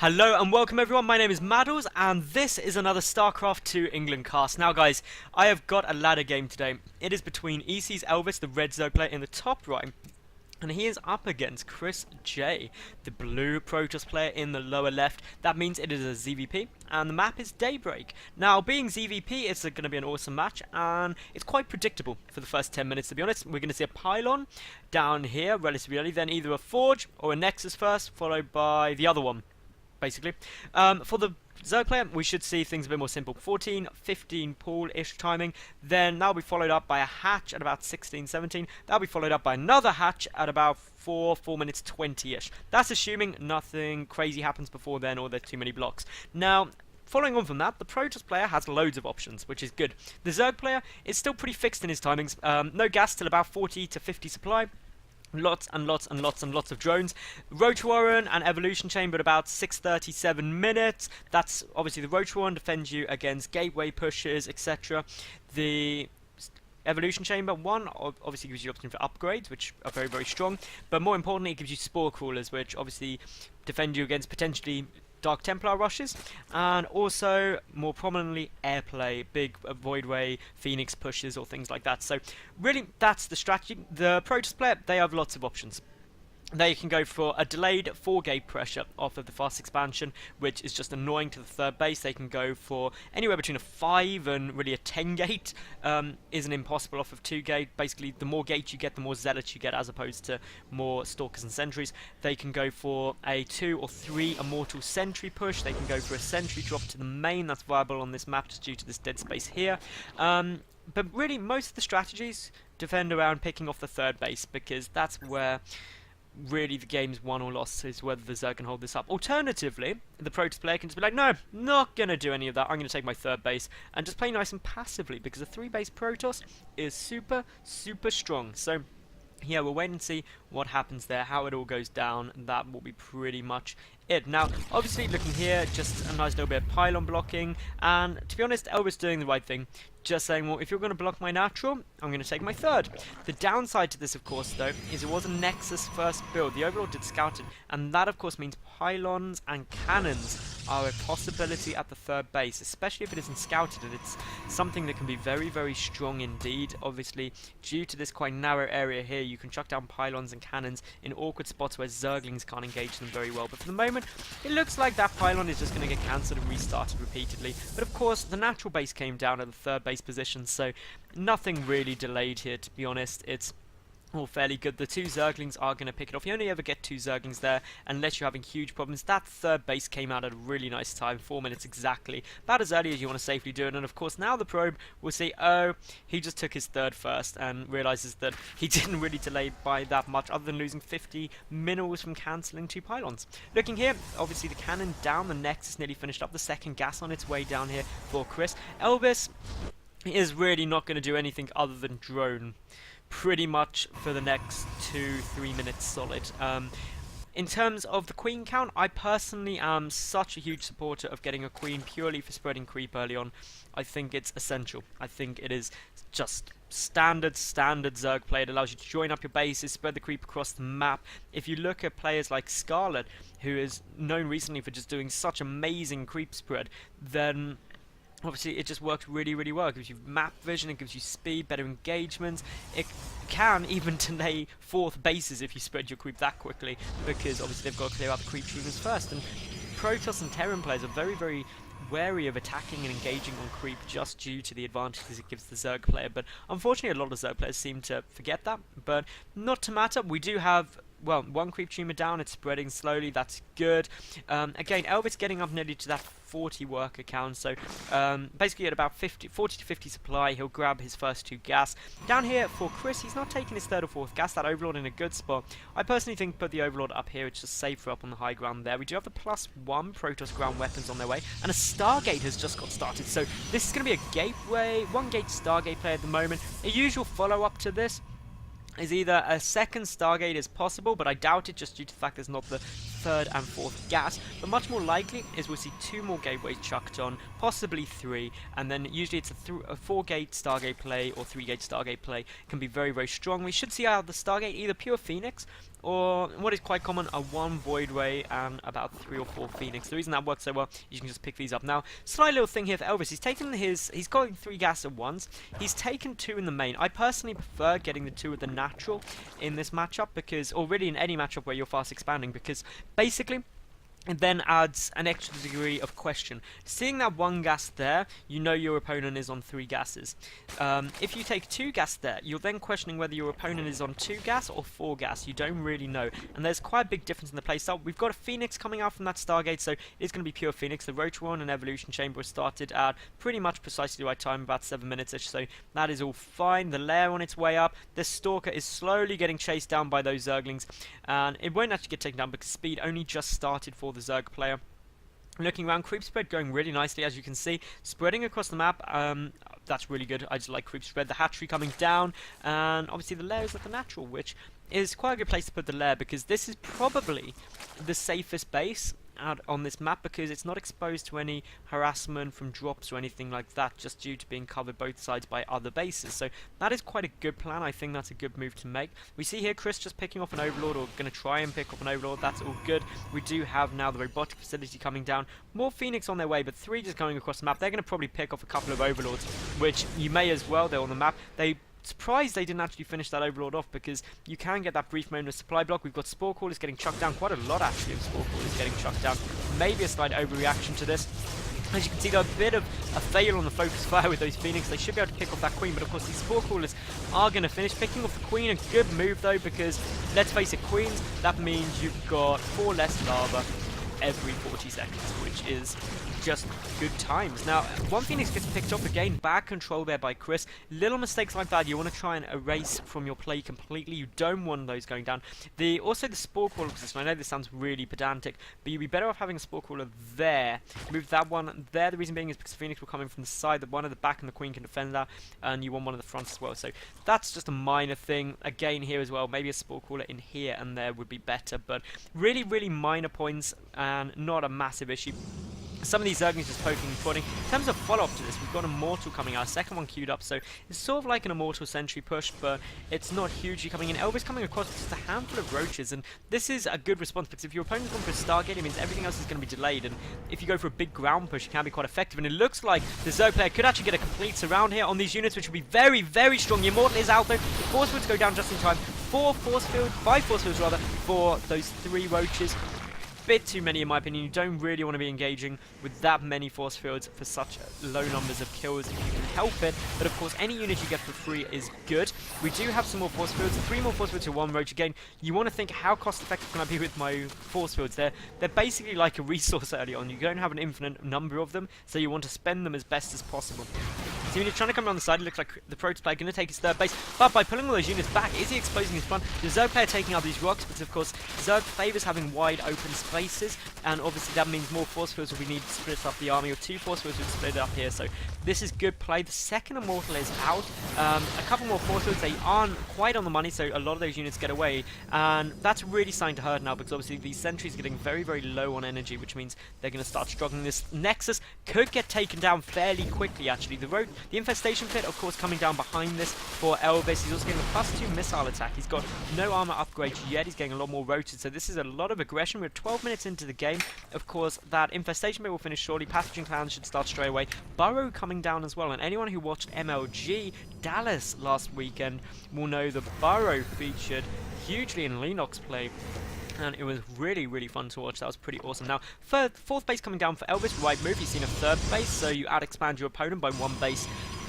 Hello and welcome everyone, my name is Madals and this is another StarCraft 2 England cast. Now guys, I have got a ladder game today. It is between EC's ELVIS, the red Zerg player in the top right, and he is up against ChrisJ, the blue Protoss player in the lower left. That means it is a ZVP, and the map is Daybreak. Now, being ZVP, it's going to be an awesome match, and it's quite predictable for the first 10 minutes, to be honest. We're going to see a pylon down here relatively early, then either a Forge or a Nexus first, followed by the other one, basically. For the Zerg player, we should see things a bit more simple. 14, 15 pool-ish timing. Then that'll be followed up by a hatch at about 16, 17. That'll be followed up by another hatch at about 4 minutes 20-ish. That's assuming nothing crazy happens before then or there's too many blocks. Now, following on from that, the Protoss player has loads of options, which is good. The Zerg player is still pretty fixed in his timings. No gas till about 40 to 50 supply. Lots and lots and lots and lots of drones. Roach Warren and Evolution Chamber at about 6:37 minutes. That's obviously the Roach Warren defends you against gateway pushes, etc. The Evolution Chamber, one, obviously gives you option for upgrades, which are very, very strong. But more importantly, it gives you Spore Crawlers, which obviously defend you against potentially Dark Templar rushes, and also more prominently airplay, big Void Ray, Phoenix pushes or things like that. So really that's the strategy. The Protoss player, they have lots of options. They can go for a delayed 4-gate pressure off of the fast expansion, which is just annoying to the third base. They can go for anywhere between a 5 and really a 10-gate isn't impossible off of 2-gate. Basically, the more gates you get, the more zealots you get, as opposed to more stalkers and sentries. They can go for a 2 or 3 immortal sentry push. They can go for a sentry drop to the main. That's viable on this map just due to this dead space here. But really, most of the strategies defend around picking off the third base, because that's where really the game's won or lost, is whether the Zerg can hold this up. Alternatively, the Protoss player can just be like, no, not going to do any of that, I'm going to take my third base and just play nice and passively, because a 3-base Protoss is super, super strong. So yeah, we'll wait and see what happens there, how it all goes down. That will be pretty much it. Now, obviously, looking here, just a nice little bit of pylon blocking, and to be honest, Elvis doing the right thing. Just saying, well, if you're going to block my natural, I'm going to take my third. The downside to this, of course, though, is it was a Nexus first build. The Overlord did scout it, and that, of course, means pylons and cannons are a possibility at the third base, especially if it isn't scouted, and it's something that can be very, very strong indeed. Obviously, due to this quite narrow area here, you can chuck down pylons and cannons in awkward spots where Zerglings can't engage them very well. But for the moment, it looks like that pylon is just going to get cancelled and restarted repeatedly. But of course, the natural base came down at the third base position, so nothing really delayed here, to be honest. It's all fairly good. The 2 Zerglings are going to pick it off. You only ever get 2 Zerglings there unless you're having huge problems. That third base came out at a really nice time, 4 minutes exactly, about as early as you want to safely do it. And of course now the probe will see, oh, he just took his third first, and realizes that he didn't really delay by that much, other than losing 50 minerals from cancelling 2 pylons. Looking here, obviously the cannon down, the Nexus nearly finished up, the second gas on its way down here for Chris. ELVIS is really not going to do anything other than drone pretty much for the next 2-3 minutes solid. In terms of the queen count, I personally am such a huge supporter of getting a queen purely for spreading creep early on. I think it's essential. I think it is just standard Zerg play. It allows you to join up your bases, spread the creep across the map. If you look at players like Scarlet, who is known recently for just doing such amazing creep spread, then obviously it just works really, really well. It gives you map vision, it gives you speed, better engagements. It can even delay 4th bases if you spread your creep that quickly, because obviously they've got to clear out the creep tuners first. And Protoss and Terran players are very, very wary of attacking and engaging on creep just due to the advantages it gives the Zerg player. But unfortunately, a lot of Zerg players seem to forget that. But not to matter, we do have, well, 1 creep tumor down, it's spreading slowly, that's good. Again, ELVIS getting up nearly to that 40 worker count, so basically at about 40 to 50 supply, he'll grab his first 2 gas. Down here for Chris, he's not taking his 3rd or 4th gas, that Overlord in a good spot. I personally think put the Overlord up here, it's just safer up on the high ground there. We do have the +1 Protoss ground weapons on their way, and a Stargate has just got started, so this is going to be a gateway, 1-gate Stargate play at the moment. A usual follow-up to this is either a second Stargate is possible, but I doubt it just due to the fact there's not the third and fourth gas, but much more likely is we'll see 2 more gateways chucked on, possibly 3, and then usually it's a 4-gate Stargate play or 3-gate Stargate play can be very, very strong. We should see out of the Stargate either pure Phoenix or what is quite common, a 1 Void Ray and about 3 or 4 Phoenix. The reason that works so well, you can just pick these up. Now, slight little thing here for ELVIS, he's got 3 gas at once, he's taken 2 in the main. I personally prefer getting the 2 with the natural in this matchup, because, or really in any matchup where you're fast expanding, because basically it then adds an extra degree of question. Seeing that 1 gas there, you know your opponent is on 3 gases. If you take 2 gas there, you're then questioning whether your opponent is on 2 gas or 4 gas. You don't really know, and there's quite a big difference in the playstyle. We've got a Phoenix coming out from that Stargate, so it's going to be pure Phoenix. The Rotoron and Evolution Chamber was started at pretty much precisely the right time, about 7 minutes-ish, so that is all fine. The lair on its way up. The Stalker is slowly getting chased down by those Zerglings, and it won't actually get taken down because speed only just started for the Zerg player. Looking around, creep spread going really nicely, as you can see, spreading across the map. That's really good. I just like creep spread. The hatchery coming down, and obviously the lair is at the natural, which is quite a good place to put the lair, because this is probably the safest base out on this map, because it's not exposed to any harassment from drops or anything like that, just due to being covered both sides by other bases. So that is quite a good plan. I think that's a good move to make. We see here Chris just picking off an Overlord, or going to try and pick off an Overlord. That's all good. We do have now the robotic facility coming down. More Phoenix on their way, but 3 just going across the map. They're going to probably pick off a couple of Overlords, which you may as well. They're on the map. Surprised they didn't actually finish that Overlord off, because you can get that brief moment of supply block. We've got Spore Callers getting chucked down, quite a lot actually of Spore Callers getting chucked down. Maybe a slight overreaction to this. As you can see, though, a bit of a fail on the focus fire with those Phoenix. They should be able to pick off that Queen, but of course these Spore Callers are going to finish. Picking off the Queen, a good move though, because let's face it, Queens, that means you've got 4 less lava every 40 seconds, which is just good times. Now, 1 Phoenix gets picked off again, bad control there by Chris. Little mistakes like that you want to try and erase from your play completely. You don't want those going down. Also the Spore Caller position, I know this sounds really pedantic, but you'd be better off having a Spore Caller there. Move that one there. The reason being is because Phoenix will come in from the side, the one at the back and the Queen can defend that, and you want one at the front as well. So that's just a minor thing. Again here as well, maybe a Spore Caller in here and there would be better, but really, really minor points and not a massive issue. Some of these Zerglings just poking and prodding. In terms of follow-up to this, we've got Immortal coming out, second one queued up, so it's sort of like an Immortal Sentry push, but it's not hugely coming in. ELVIS coming across with just a handful of Roaches, and this is a good response, because if your opponent's gone for a Stargate, it means everything else is going to be delayed, and if you go for a big ground push, it can be quite effective, and it looks like the Zerg player could actually get a complete surround here on these units, which will be very, very strong. The Immortal is out, though. The Force Fields go down just in time. 5 Force Fields rather, for those 3 Roaches. Bit too many in my opinion. You don't really want to be engaging with that many force fields for such low numbers of kills if you can help it, but of course any unit you get for free is good. We do have some more force fields, 3 more force fields to 1 roach. Again, you want to think, how cost effective can I be with my force fields? They're basically like a resource early on. You don't have an infinite number of them, so you want to spend them as best as possible. So when you're trying to come around the side, it looks like the Protoss player going to take his third base, but by pulling all those units back, is he exposing his front? The Zerg player taking out these rocks, because of course Zerg favours having wide open spaces, and obviously that means more force fields will be needed to split up the army, or 2 force fields will split it up here, so this is good play. The second Immortal is out. A couple more force fields, they aren't quite on the money, so a lot of those units get away, and that's really starting to hurt now, because obviously these sentries are getting very, very low on energy, which means they're going to start struggling. This Nexus could get taken down fairly quickly, actually. The Infestation Pit, of course, coming down behind this for ELVIS. He's also getting a +2 missile attack. He's got no armor upgrade yet. He's getting a lot more rotated, so this is a lot of aggression. We're 12 minutes into the game. Of course, that Infestation Pit will finish shortly. Passaging Clans should start straight away. Burrow coming down as well, and anyone who watched MLG Dallas last weekend will know that Burrow featured hugely in Lennox play, and it was really, really fun to watch. That was pretty awesome. Now, fourth base coming down for ELVIS. Right move. He's seen a third base, so you out-expand your opponent by 1 base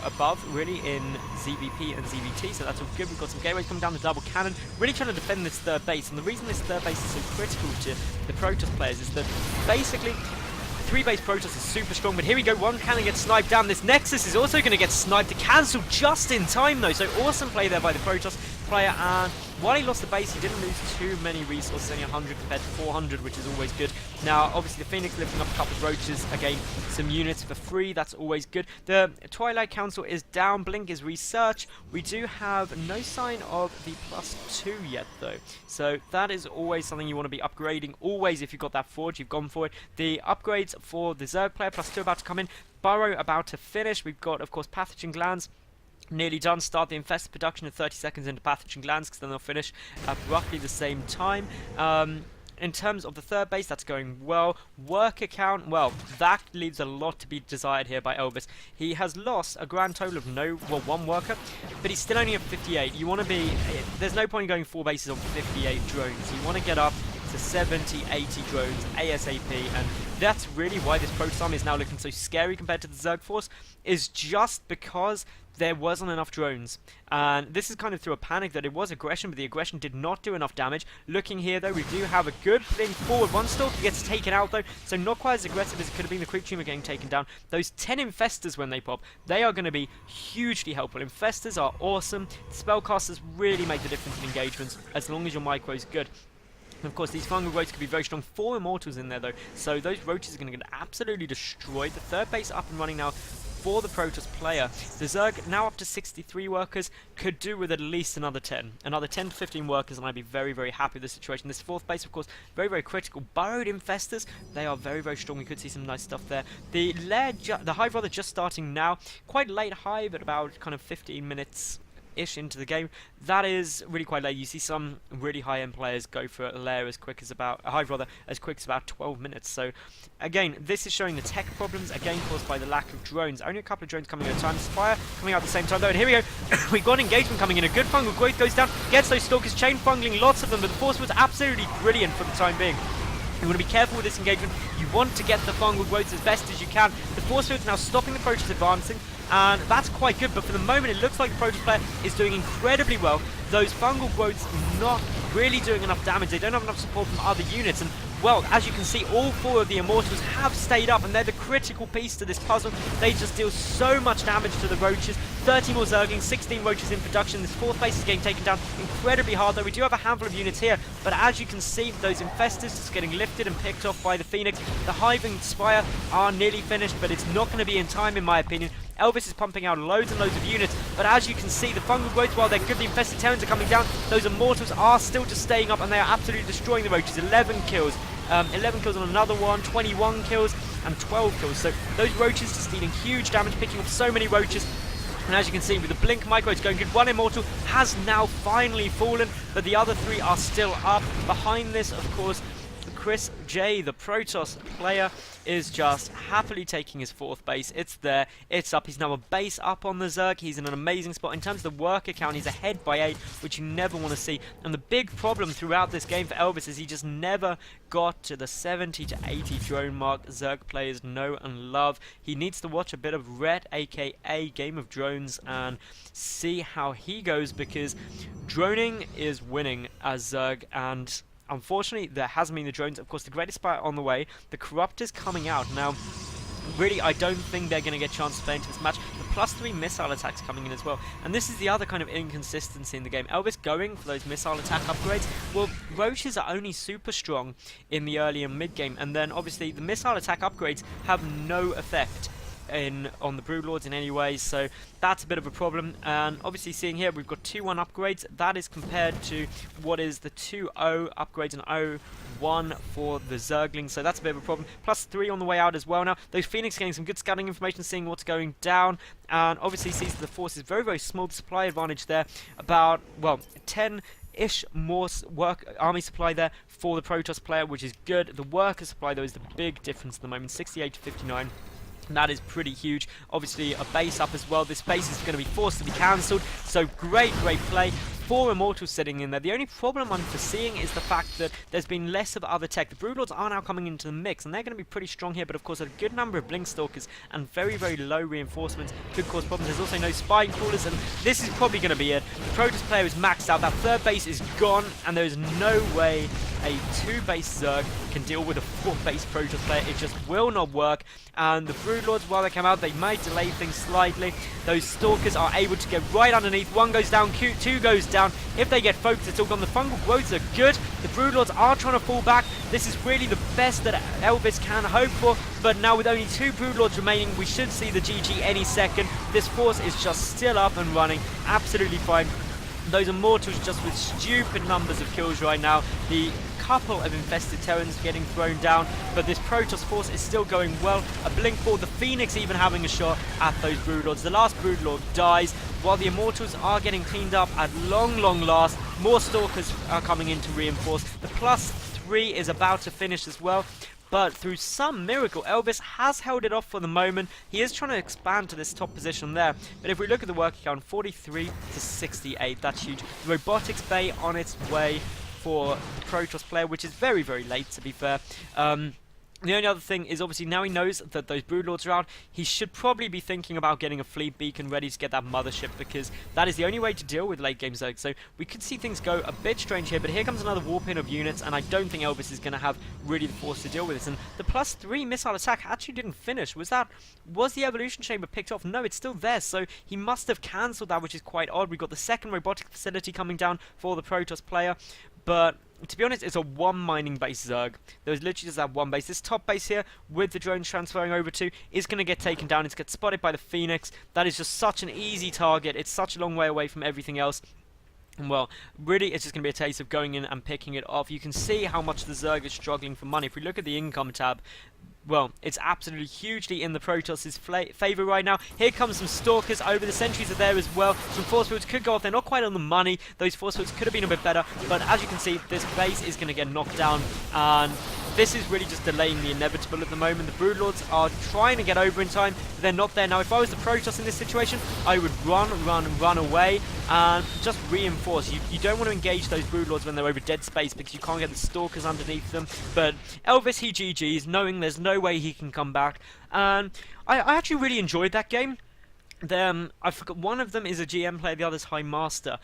above, really, in ZVP and ZVT, so that's all good. We've got some gateways coming down, the double cannon, really trying to defend this third base, and the reason this third base is so critical to the Protoss players is that basically 3-base Protoss is super strong, but here we go, 1 cannon gets sniped down. This Nexus is also going to get sniped to cancel just in time though, so awesome play there by the Protoss player, and while he lost the base, he didn't lose too many resources, only 100 compared to 400, which is always good. Now, obviously, the Phoenix lifting up a couple of roaches, again, some units for free, that's always good. The Twilight Council is down, Blink is research. We do have no sign of the +2 yet, though. So that is always something you want to be upgrading. Always, if you've got that forge, you've gone for it. The upgrades for the Zerg player, +2 about to come in. Burrow about to finish. We've got, of course, Pathogen Glands nearly done. Start the infested production at 30 seconds into Pathogen Glands, because then they'll finish at roughly the same time. In terms of the third base, that's going well. Worker count, well, that leaves a lot to be desired here by ELVIS. He has lost a grand total of one worker, but he's still only at 58. You want to be, there's no point in going 4 bases on 58 drones. You want to get up to 70, 80 drones ASAP, and that's really why this Protoss army is now looking so scary compared to the Zerg force, is just because there wasn't enough drones. And this is kind of through a panic that it was aggression, but the aggression did not do enough damage. Looking here, though, we do have a good thing forward. One stalker gets taken out, though, so not quite as aggressive as it could have been. The Creep Tumor getting taken down. Those 10 Infestors, when they pop, they are going to be hugely helpful. Infestors are awesome. Spellcasters really make the difference in engagements, as long as your micro is good. And of course, these fungal roaches can be very strong. 4 Immortals in there, though, so those roaches are going to get absolutely destroyed. The third base up and running now for the Protoss player. The Zerg now up to 63 workers, could do with at least another 10. Another 10 to 15 workers, and I'd be very, very happy with the situation. This fourth base, of course, very, very critical. Burrowed Infestors, they are very, very strong. We could see some nice stuff there. The Hive rather just starting now. Quite late Hive at about kind of 15 minutes-ish into the game. That is really quite late. You see some really high-end players go for a lair as quick as about a Hive rather as quick as about 12 minutes. So again, this is showing the tech problems again caused by the lack of drones. Only a couple of drones coming at a time. Spire coming out at the same time though, and here we go. We've got engagement coming in. A good fungal growth goes down, gets those stalkers, chain fungling lots of them, but the force was absolutely brilliant for the time being. You want to be careful with this engagement. You want to get the fungal growths as best as you can. The force field is now stopping the Protoss advancing, and that's quite good, but for the moment it looks like the Protoss player is doing incredibly well. Those fungal growths not really doing enough damage. They don't have enough support from other units, and well, as you can see, all 4 of the Immortals have stayed up, and they're the critical piece to this puzzle. They just deal so much damage to the roaches. 30 more Zerglings, 16 roaches in production. This fourth base is getting taken down incredibly hard, though. We do have a handful of units here, but as you can see, those Infestors just getting lifted and picked off by the Phoenix. The Hive and Spire are nearly finished, but it's not going to be in time, in my opinion. ELVIS is pumping out loads and loads of units, but as you can see, the fungal growth, while they're good, the infested Terrans are coming down. Those Immortals are still just staying up, and they are absolutely destroying the roaches. 11 kills. 11 kills on another one, 21 kills, and 12 kills. So those roaches just dealing huge damage, picking off so many roaches. And as you can see, with the Blink micro, it's going good. One Immortal has now finally fallen, but the other 3 are still up. Behind this, of course, ChrisJ, the Protoss player, is just happily taking his 4th base. It's there, it's up. He's now a base up on the Zerg. He's in an amazing spot. In terms of the worker count, he's ahead by 8, which you never want to see. And the big problem throughout this game for ELVIS is he just never got to the 70 to 80 drone mark Zerg players know and love. He needs to watch a bit of Red, aka Game of Drones, and see how he goes, because droning is winning as Zerg, and unfortunately, there hasn't been the drones. Of course, the Greatest Spire on the way. The Corruptor's coming out. Now, really, I don't think they're going to get a chance to play into this match. The +3 missile attacks coming in as well. And this is the other kind of inconsistency in the game. ELVIS going for those missile attack upgrades. Well, roaches are only super strong in the early and mid game. And then, obviously, the missile attack upgrades have no effect on the Broodlords in any way, so that's a bit of a problem. And obviously, seeing here, we've got 2-1 upgrades. That is compared to what is the 2-0 upgrades and 0-1 for the Zerglings, so that's a bit of a problem. +3 on the way out as well. Now, those Phoenix getting some good scouting information, seeing what's going down, and obviously sees the force is very, very small. The supply advantage there, about, well, 10-ish more army supply there for the Protoss player, which is good. The worker supply, though, is the big difference at the moment, 68 to 59. That is pretty huge. Obviously, a base up as well. This base is going to be forced to be cancelled. So great, great play. 4 Immortals sitting in there. The only problem I'm foreseeing is the fact that there's been less of other tech. The Broodlords are now coming into the mix, and they're going to be pretty strong here, but of course a good number of Blink Stalkers and very, very low reinforcements could cause problems. There's also no Spine Crawlers, and this is probably going to be it. The Protoss player is maxed out. That third base is gone, and there's no way a 2-base Zerg can deal with a 4-base Protoss player. It just will not work. And the Broodlords, while they come out, they might delay things slightly. Those Stalkers are able to get right underneath. 1 goes down, 2 goes down. If they get focused, it's all gone. The fungal growths are good. The Broodlords are trying to fall back. This is really the best that ELVIS can hope for. But now with only 2 Broodlords remaining, we should see the GG any second. This force is just still up and running. Absolutely fine. Those Immortals just with stupid numbers of kills right now. The couple of infested Terrans getting thrown down, but this Protoss force is still going well. A blink ball, the Phoenix even having a shot at those Broodlords. The last Broodlord dies, while the Immortals are getting cleaned up at long last. More Stalkers are coming in to reinforce. The +3 is about to finish as well. But through some miracle, ELVIS has held it off for the moment. He is trying to expand to this top position there. But if we look at the work count, 43 to 68, that's huge. The Robotics Bay on its way for the Protoss player, which is very, very late, to be fair. The only other thing is, obviously, now he knows that those Broodlords are out, he should probably be thinking about getting a fleet beacon ready to get that mothership, because that is the only way to deal with late game Zerg. So we could see things go a bit strange here, but here comes another warp in of units, and I don't think ELVIS is going to have really the force to deal with this. And the +3 missile attack actually didn't finish. Was the evolution chamber picked off? No, it's still there, so he must have cancelled that, which is quite odd. We've got the second robotic facility coming down for the Protoss player, but to be honest, it's a 1 mining base Zerg. There's literally just that 1 base. This top base here, with the drones transferring over to, is going to get taken down. It's going to get spotted by the Phoenix. That is just such an easy target. It's such a long way away from everything else. And well, really, it's just going to be a case of going in and picking it off. You can see how much the Zerg is struggling for money. If we look at the income tab, well, it's absolutely hugely in the Protoss' favour right now. Here comes some Stalkers over. The sentries are there as well. Some force fields could go off. They're not quite on the money. Those force fields could have been a bit better. But as you can see, this base is going to get knocked down. And this is really just delaying the inevitable at the moment. The Broodlords are trying to get over in time. But they're not there. Now, if I was the Protoss in this situation, I would run away and just reinforce. You don't want to engage those Broodlords when they're over dead space, because you can't get the Stalkers underneath them. But ELVIS, he GG's, knowing there's no way he can come back. And I actually really enjoyed that game. I forgot, one of them is a GM player, the other's High Master.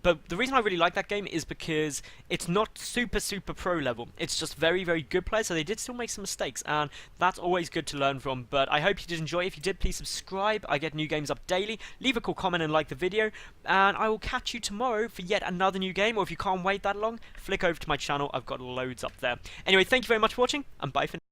But the reason I really like that game is because it's not super pro level. It's just very, very good players, so they did still make some mistakes, and that's always good to learn from. But I hope you did enjoy. If you did, please subscribe. I get new games up daily. Leave a cool comment and like the video, and I will catch you tomorrow for yet another new game. Or if you can't wait that long, flick over to my channel. I've got loads up there. Anyway, thank you very much for watching, and bye for now.